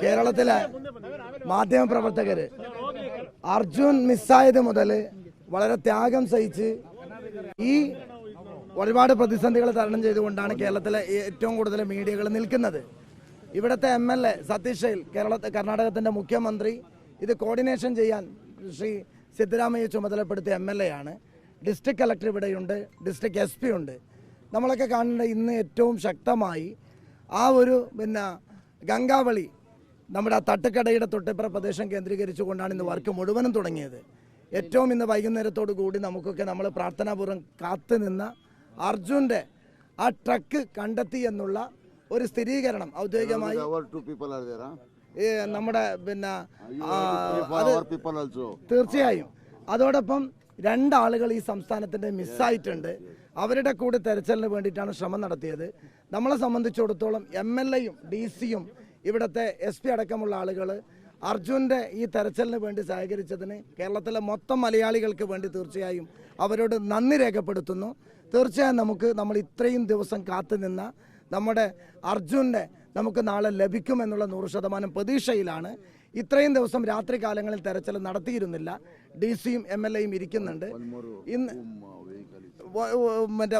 കേരളത്തിലെ മാധ്യമപ്രവർത്തകർ അർജുൻ മിസ്സായത് മുതൽ വളരെ ത്യാഗം സഹിച്ച് ഈ ഒരുപാട് പ്രതിസന്ധികൾ തരണം ചെയ്തുകൊണ്ടാണ് കേരളത്തിലെ ഏറ്റവും കൂടുതൽ മീഡിയകൾ നിൽക്കുന്നത്. ഇവിടുത്തെ MLA സതീഷ് കർണാടകത്തിൻ്റെ മുഖ്യമന്ത്രി ഇത് കോർഡിനേഷൻ ചെയ്യാൻ ശ്രീ സിദ്ധരാമയ്യ ചുമതലപ്പെടുത്തിയ MLA ആണ്. ഡിസ്ട്രിക്ട് കളക്ടർ ഇവിടെയുണ്ട്, ഡിസ്ട്രിക്ട് SP ഉണ്ട്. നമ്മളൊക്കെ കാണേണ്ട ഇന്ന് ഏറ്റവും ശക്തമായി ആ ഒരു ഗംഗാവളി നമ്മുടെ തട്ടുകടയുടെ തൊട്ടിപ്പുറ പ്രദേശം കേന്ദ്രീകരിച്ചുകൊണ്ടാണ് ഇന്ന് വർക്ക് മുഴുവനും തുടങ്ങിയത്. ഏറ്റവും ഇന്ന് വൈകുന്നേരത്തോടു കൂടി നമുക്കൊക്കെ നമ്മൾ പ്രാർത്ഥനാപൂർവ്വം കാത്തു നിന്ന അർജുൻ്റെ ആ ട്രക്ക് കണ്ടെത്തി എന്നുള്ള ഒരു സ്ഥിരീകരണം ഔദ്യോഗികമായി നമ്മുടെ തീർച്ചയായും അതോടൊപ്പം 2 ആളുകൾ ഈ സംസ്ഥാനത്തിൻ്റെ മിസ്സായിട്ടുണ്ട്. അവരുടെ കൂടെ തെരച്ചിലിന് വേണ്ടിയിട്ടാണ് ശ്രമം നടത്തിയത്. നമ്മളെ സംബന്ധിച്ചിടത്തോളം MLAയും DC-യും ഇവിടുത്തെ SP അടക്കമുള്ള ആളുകൾ അർജുൻ്റെ ഈ തെരച്ചിലിന് വേണ്ടി സഹകരിച്ചതിന് കേരളത്തിലെ മൊത്തം മലയാളികൾക്ക് വേണ്ടി തീർച്ചയായും അവരോട് നന്ദി രേഖപ്പെടുത്തുന്നു. തീർച്ചയായും നമ്മൾ ഇത്രയും ദിവസം കാത്തുനിന്ന നമ്മുടെ അർജുനെ നമുക്ക് നാളെ ലഭിക്കുമെന്നുള്ള 100% പ്രതീക്ഷയിലാണ്. ഇത്രയും ദിവസം രാത്രി കാലങ്ങളിൽ തെരച്ചിൽ നടത്തിയിരുന്നില്ല. DC-യും MLAയും ഇരിക്കുന്നുണ്ട്. ഇന്ന്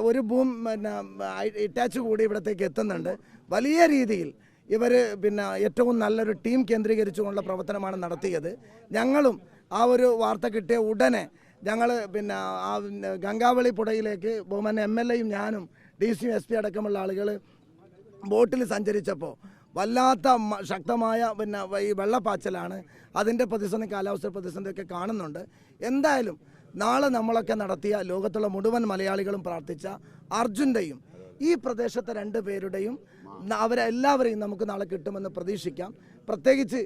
ഒരു ബൂം ഇറ്റാച്ച് കൂടി ഇവിടത്തേക്ക് എത്തുന്നുണ്ട്. വലിയ രീതിയിൽ ഇവർ ഏറ്റവും നല്ലൊരു ടീം കേന്ദ്രീകരിച്ചുകൊണ്ടുള്ള പ്രവർത്തനമാണ് നടത്തിയത്. ഞങ്ങളും ആ ഒരു വാർത്ത കിട്ടിയ ഉടനെ ഞങ്ങൾ ആ ഗംഗാവളി പുഴയിലേക്ക് ബഹുമാന്യ MLAയും ഞാനും DC-യും SP അടക്കമുള്ള ആളുകൾ ബോട്ടിൽ സഞ്ചരിച്ചപ്പോൾ വല്ലാത്ത ശക്തമായ ഈ വെള്ളപ്പാച്ചിലാണ്. അതിൻ്റെ പ്രതിസന്ധി, കാലാവസ്ഥ പ്രതിസന്ധിയൊക്കെ കാണുന്നുണ്ട്. എന്തായാലും നാളെ നമ്മളൊക്കെ നടത്തിയ ലോകത്തുള്ള മുഴുവൻ മലയാളികളും പ്രാർത്ഥിച്ച അർജുൻ്റെയും ഈ പ്രദേശത്തെ 2 പേരുടെയും അവരെല്ലാവരെയും നമുക്ക് നാളെ കിട്ടുമെന്ന് പ്രതീക്ഷിക്കാം. പ്രത്യേകിച്ച്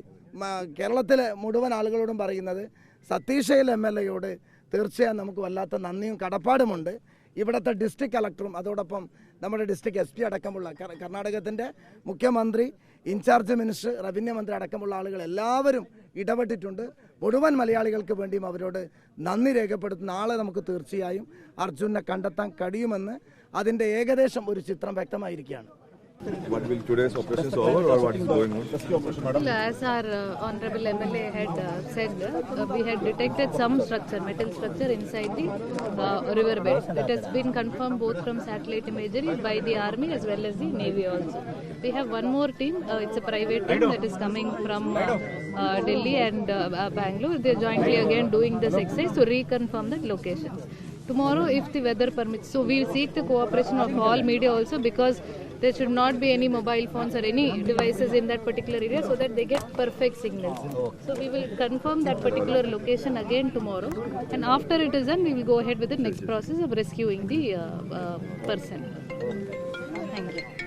കേരളത്തിലെ മുഴുവൻ ആളുകളോടും പറയുന്നത് സതീഷ് MLAയോട് തീർച്ചയായും നമുക്ക് വല്ലാത്ത നന്ദിയും കടപ്പാടുമുണ്ട്. ഇവിടുത്തെ ഡിസ്ട്രിക്ട് കളക്ടറും അതോടൊപ്പം നമ്മുടെ ഡിസ്ട്രിക്ട് SP അടക്കമുള്ള കർണാടകത്തിൻ്റെ മുഖ്യമന്ത്രി, ഇൻചാർജ് മിനിസ്റ്റർ, റവന്യൂ മന്ത്രി അടക്കമുള്ള ആളുകൾ എല്ലാവരും ഇടപെട്ടിട്ടുണ്ട്. മുഴുവൻ മലയാളികൾക്ക് വേണ്ടിയും അവരോട് നന്ദി രേഖപ്പെടുത്തുന്ന നാളെ നമുക്ക് തീർച്ചയായും അർജുനെ കണ്ടെത്താൻ കഴിയുമെന്ന് അതിൻ്റെ ഏകദേശം ഒരു ചിത്രം വ്യക്തമായിരിക്കുകയാണ്. What will today's operation over or what is going on? Well, as our honorable MLA had said, we had detected some structure, metal structure inside the riverbed. It has been confirmed both from satellite imagery by the army as well as the navy also. We have one more team. It's a private team that is coming from Delhi and Bangalore. They are jointly again doing this exercise to reconfirm the locations. Tomorrow, if the weather permits, so we will seek the cooperation of all media also, because there should not be any mobile phones or any devices in that particular area so that they get perfect signals. So we will confirm that particular location again tomorrow, and after it is done, we will go ahead with the next process of rescuing the person. Thank you.